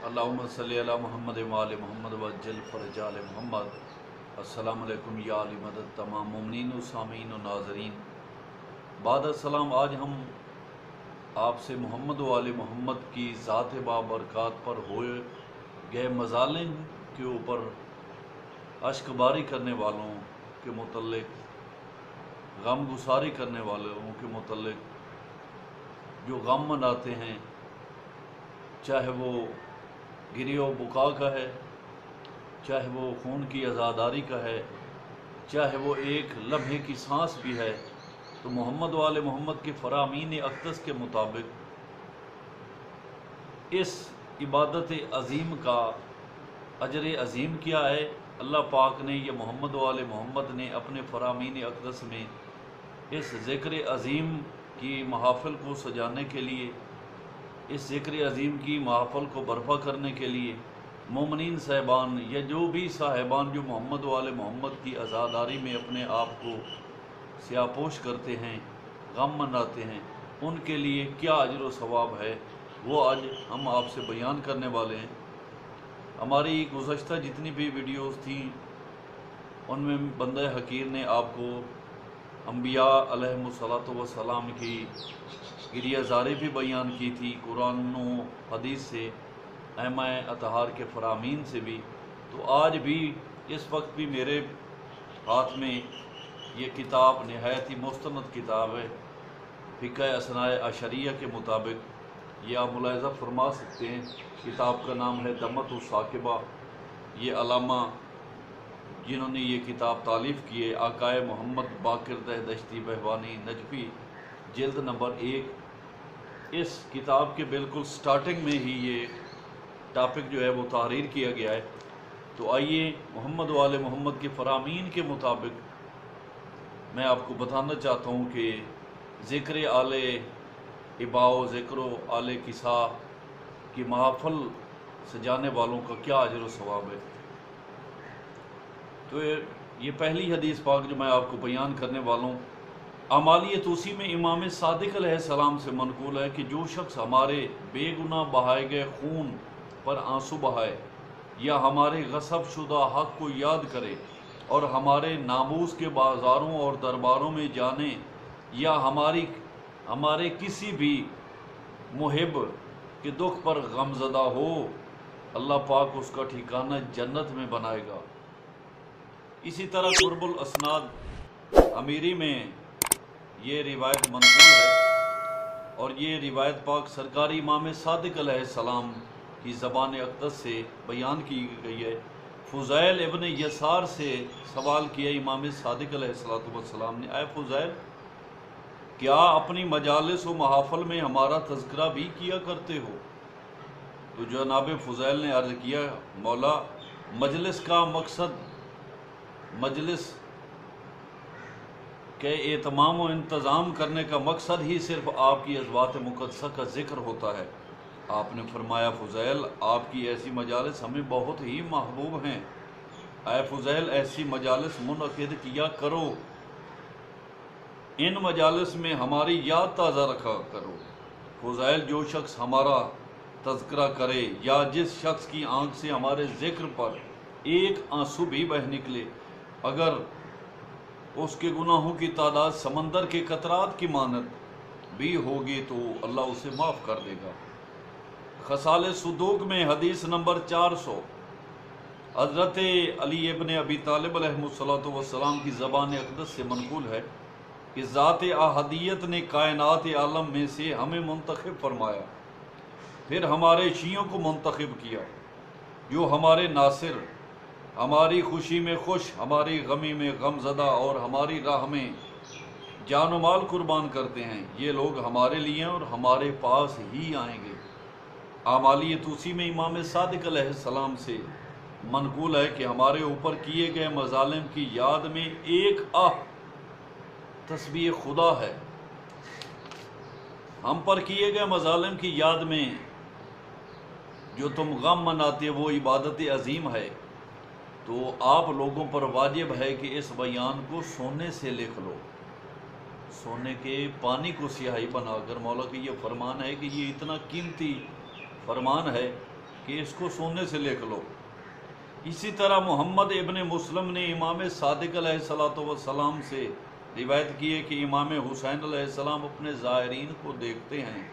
اللہم صلی علی محمد وآل محمد وجل فرج آل محمد۔ السلام علیکم یا علی مدد تمام مومنین و سامعین و ناظرین۔ بعد السلام، آج ہم آپ سے محمد و آل محمد کی ذات بابرکات پر ہوئے گئے مظالم کے اوپر اشک باری کرنے والوں کے متعلق، غم گساری کرنے والوں کے متعلق جو غم مناتے ہیں، چاہے وہ گری و بکا کا ہے، چاہے وہ خون کی عزاداری کا ہے، چاہے وہ ایک لمحے کی سانس بھی ہے، تو محمد و آل محمد کے فرامین اقدس کے مطابق اس عبادت عظیم کا اجر عظیم کیا ہے۔ اللہ پاک نے، یہ محمد و آل محمد نے اپنے فرامین اقدس میں اس ذکر عظیم کی محافل کو سجانے کے لیے، اس ذکر عظیم کی محافل کو برپا کرنے کے لیے مومنین صاحبان یا جو بھی صاحبان جو محمد و آل محمد کی عزاداری میں اپنے آپ کو سیاپوش کرتے ہیں، غم مناتے ہیں، ان کے لیے کیا اجر و ثواب ہے، وہ آج ہم آپ سے بیان کرنے والے ہیں۔ ہماری گزشتہ جتنی بھی ویڈیوز تھیں ان میں بندہ حقیر نے آپ کو انبیاء علیہم الصلاۃ والسلام کی گریہ زاری بھی بیان کی تھی، قرآن و حدیث سے، ائمہ اطہار کے فرامین سے بھی۔ تو آج بھی اس وقت بھی میرے ہاتھ میں یہ کتاب نہایت ہی مستند کتاب ہے، فقہ اثناء عشریہ کے مطابق، یہ آپ ملاحظہ فرما سکتے ہیں۔ کتاب کا نام ہے دمۃ الثاقبہ۔ یہ علامہ جنہوں نے یہ کتاب تالیف کی ہے، آقائے محمد باقر دہشتی بہوانی نجفی، جلد نمبر 1۔ اس کتاب کے بالکل سٹارٹنگ میں ہی یہ ٹاپک جو ہے وہ تحریر کیا گیا ہے۔ تو آئیے محمد و آل محمد کے فرامین کے مطابق میں آپ کو بتانا چاہتا ہوں کہ ذکر آل ابا و ذکر و آل کسا کی محافل سجانے والوں کا کیا اجر و ثواب ہے۔ تو یہ پہلی حدیث پاک جو میں آپ کو بیان کرنے والوں، اعمالیہ توسی میں امام صادق علیہ السلام سے منقول ہے کہ جو شخص ہمارے بے گناہ بہائے گئے خون پر آنسو بہائے، یا ہمارے غصب شدہ حق کو یاد کرے اور ہمارے ناموس کے بازاروں اور درباروں میں جانے، یا ہمارے کسی بھی محب کے دکھ پر غمزدہ ہو، اللہ پاک اس کا ٹھکانہ جنت میں بنائے گا۔ اسی طرح قرب الاسناد امیری میں یہ روایت منقول ہے، اور یہ روایت پاک سرکار امام صادق علیہ السلام کی زبان اقدس سے بیان کی گئی ہے۔ فضیل ابن یسار سے سوال کیا امام صادق علیہ السلام نے، اے فضیل، کیا اپنی مجالس و محافل میں ہمارا تذکرہ بھی کیا کرتے ہو؟ تو جناب فضیل نے عرض کیا، مولا، مجلس کا مقصد، مجلس کے اہتمام و انتظام کرنے کا مقصد ہی صرف آپ کی ذات مقدسہ کا ذکر ہوتا ہے۔ آپ نے فرمایا، فضیل، آپ کی ایسی مجالس ہمیں بہت ہی محبوب ہیں۔ اے فضیل، ایسی مجالس منعقد کیا کرو، ان مجالس میں ہماری یاد تازہ رکھا کرو۔ فضیل، جو شخص ہمارا تذکرہ کرے یا جس شخص کی آنکھ سے ہمارے ذکر پر ایک آنسو بھی بہہ نکلے، اگر اس کے گناہوں کی تعداد سمندر کے قطرات کی مانند بھی ہوگی تو اللہ اسے معاف کر دے گا۔ خصال صدوق میں حدیث نمبر 400 حضرت علی ابن ابی طالب علیہ السلام کی زبان اقدس سے منقول ہے کہ ذات احدیت نے کائنات عالم میں سے ہمیں منتخب فرمایا، پھر ہمارے شیعوں کو منتخب کیا، جو ہمارے ناصر، ہماری خوشی میں خوش، ہماری غمی میں غم زدہ اور ہماری راہ میں جان و مال قربان کرتے ہیں۔ یہ لوگ ہمارے لیے اور ہمارے پاس ہی آئیں گے۔ اعمالیہ توسی میں امام صادق علیہ السلام سے منقول ہے کہ ہمارے اوپر کیے گئے مظالم کی یاد میں ایک تسبیح خدا ہے۔ ہم پر کیے گئے مظالم کی یاد میں جو تم غم مناتے وہ عبادت عظیم ہے، تو آپ لوگوں پر واجب ہے کہ اس بیان کو سونے سے لکھ لو، سونے کے پانی کو سیاہی بنا کر۔ مولا کی یہ فرمان ہے کہ یہ اتنا قیمتی فرمان ہے کہ اس کو سونے سے لکھ لو۔ اسی طرح محمد ابن مسلم نے امام صادق علیہ السلام سے روایت کی ہے کہ امام حسین علیہ السلام اپنے زائرین کو دیکھتے ہیں،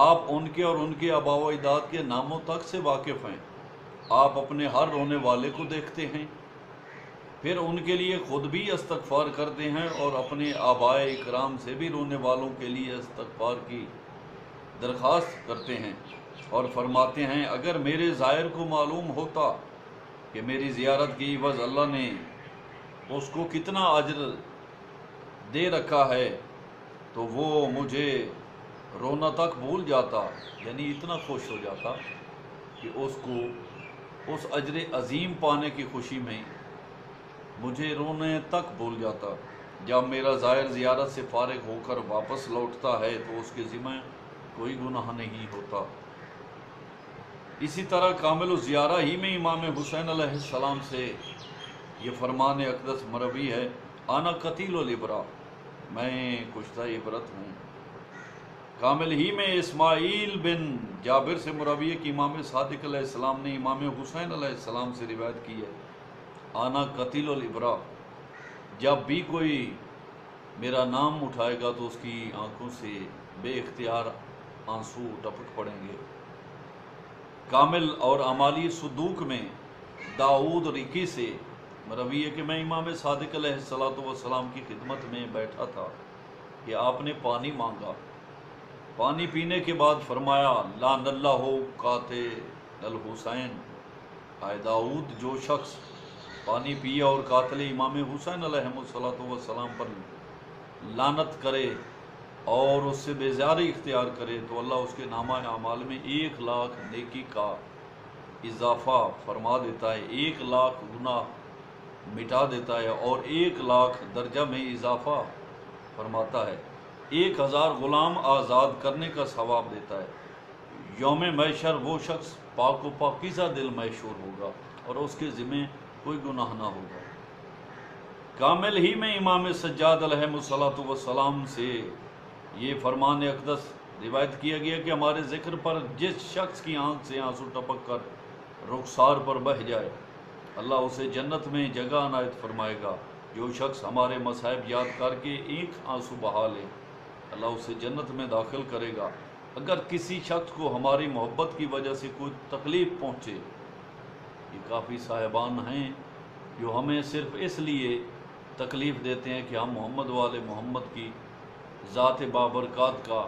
آپ ان کے اور ان کے آباء و اجداد کے ناموں تک سے واقف ہیں، آپ اپنے ہر رونے والے کو دیکھتے ہیں، پھر ان کے لیے خود بھی استغفار کرتے ہیں اور اپنے آبائے اکرام سے بھی رونے والوں کے لیے استغفار کی درخواست کرتے ہیں، اور فرماتے ہیں اگر میرے زائر کو معلوم ہوتا کہ میری زیارت کی عوض اللہ نے اس کو کتنا اجر دے رکھا ہے تو وہ مجھے رونا تک بھول جاتا، یعنی اتنا خوش ہو جاتا کہ اس کو اس اجر عظیم پانے کی خوشی میں مجھے رونے تک بھول جاتا۔ جب میرا زائر زیارت سے فارغ ہو کر واپس لوٹتا ہے تو اس کے ذمہ کوئی گناہ نہیں ہوتا۔ اسی طرح کامل الزیارہ ہی میں امام حسین علیہ السلام سے یہ فرمان اقدس مروی ہے، انا قتیل العبرہ، میں کشتہ عبرت ہوں۔ کامل ہی میں اسماعیل بن جابر سے مروی ہے کہ امام صادق علیہ السلام نے امام حسین علیہ السلام سے روایت کی ہے، انا قتیل العبرہ، جب بھی کوئی میرا نام اٹھائے گا تو اس کی آنکھوں سے بے اختیار آنسو ٹپک پڑیں گے۔ کامل اور عمالی صدوق میں داؤد رکی سے مروی ہے کہ میں امام صادق علیہ السلام کی خدمت میں بیٹھا تھا کہ آپ نے پانی مانگا، پانی پینے کے بعد فرمایا لعن اللہ قاتل الحسین، اے داؤد جو شخص پانی پیا اور قاتل امام حسین علیہ السلام پر لعنت کرے اور اس سے بیزاری اختیار کرے تو اللہ اس کے نامہ اعمال میں 1,00,000 نیکی کا اضافہ فرما دیتا ہے، 1,00,000 گناہ مٹا دیتا ہے اور 1,00,000 درجہ میں اضافہ فرماتا ہے، 1,000 غلام آزاد کرنے کا ثواب دیتا ہے۔ یوم محشر وہ شخص پاک و پاکیزہ دل محشور ہوگا اور اس کے ذمہ کوئی گناہ نہ ہوگا۔ کامل ہی میں امام سجاد علیہ السلام سے یہ فرمان اقدس روایت کیا گیا کہ ہمارے ذکر پر جس شخص کی آنکھ سے آنسو ٹپک کر رخسار پر بہہ جائے اللہ اسے جنت میں جگہ عنایت فرمائے گا، جو شخص ہمارے مصائب یاد کر کے ایک آنسو بہا لے اللہ اسے جنت میں داخل کرے گا۔ اگر کسی شخص کو ہماری محبت کی وجہ سے کوئی تکلیف پہنچے، یہ کافی صاحبان ہیں جو ہمیں صرف اس لیے تکلیف دیتے ہیں کہ ہم محمد والے محمد کی ذات بابرکات کا،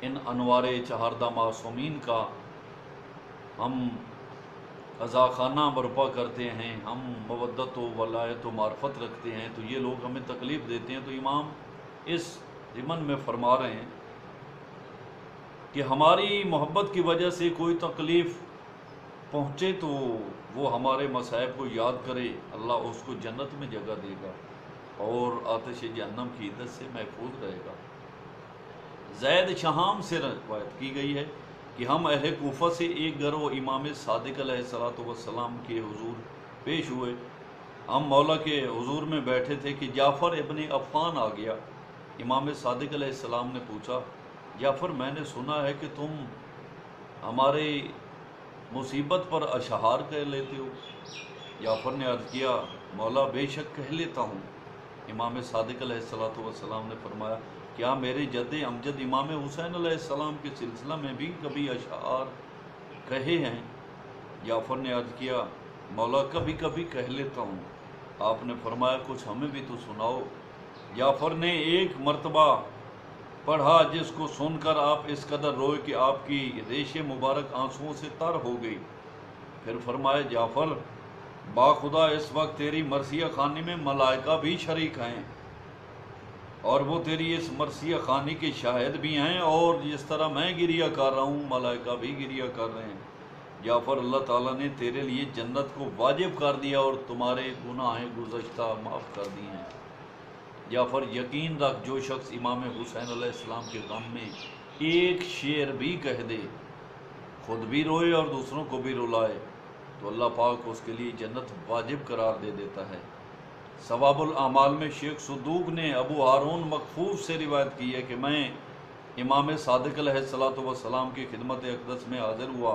ان انوار چہاردہ معصومین کا ہم قضاخانہ برپا کرتے ہیں، ہم مودت و ولایت و معرفت رکھتے ہیں، تو یہ لوگ ہمیں تکلیف دیتے ہیں۔ تو امام اس ضمن میں فرما رہے ہیں کہ ہماری محبت کی وجہ سے کوئی تکلیف پہنچے تو وہ ہمارے مصائب کو یاد کرے، اللہ اس کو جنت میں جگہ دے گا اور آتش جہنم کی عدت سے محفوظ رہے گا۔ زید شہام سے روایت کی گئی ہے کہ ہم اہل کوفہ سے ایک گروہ امام صادق علیہ السلام کے حضور پیش ہوئے، ہم مولا کے حضور میں بیٹھے تھے کہ جعفر ابن عفان آ گیا۔ امام صادق علیہ السلام نے پوچھا جعفر میں نے سنا ہے کہ تم ہمارے مصیبت پر اشعار کہہ لیتے ہو۔ جعفر نے عرض کیا مولا بے شک کہہ لیتا ہوں۔ امام صادق علیہ السلام نے فرمایا کیا میرے جد امجد امام حسین علیہ السلام کے سلسلہ میں بھی کبھی اشعار کہے ہیں؟ جعفر نے عرض کیا مولا کبھی کبھی کہہ لیتا ہوں۔ آپ نے فرمایا کچھ ہمیں بھی تو سناؤ۔ جعفر نے ایک مرتبہ پڑھا جس کو سن کر آپ اس قدر روئے کہ آپ کی ریش مبارک آنسوؤں سے تر ہو گئی۔ پھر فرمایا جعفر باخدا اس وقت تیری مرثیہ خوانی میں ملائکہ بھی شریک ہیں اور وہ تیری اس مرثیہ خوانی کے شاہد بھی ہیں، اور جس طرح میں گریہ کر رہا ہوں ملائکہ بھی گریہ کر رہے ہیں۔ جعفر اللہ تعالیٰ نے تیرے لیے جنت کو واجب کر دیا اور تمہارے گناہ گزشتہ معاف کر دیے ہیں۔ جعفر یقین رکھ جو شخص امام حسین علیہ السلام کے غم میں ایک شعر بھی کہہ دے، خود بھی روئے اور دوسروں کو بھی رلائے، تو اللہ پاک اس کے لیے جنت واجب قرار دے دیتا ہے۔ ثواب الاعمال میں شیخ صدوق نے ابو ہارون مقفوف سے روایت کی ہے کہ میں امام صادق علیہ السلام کی خدمت اقدس میں حاضر ہوا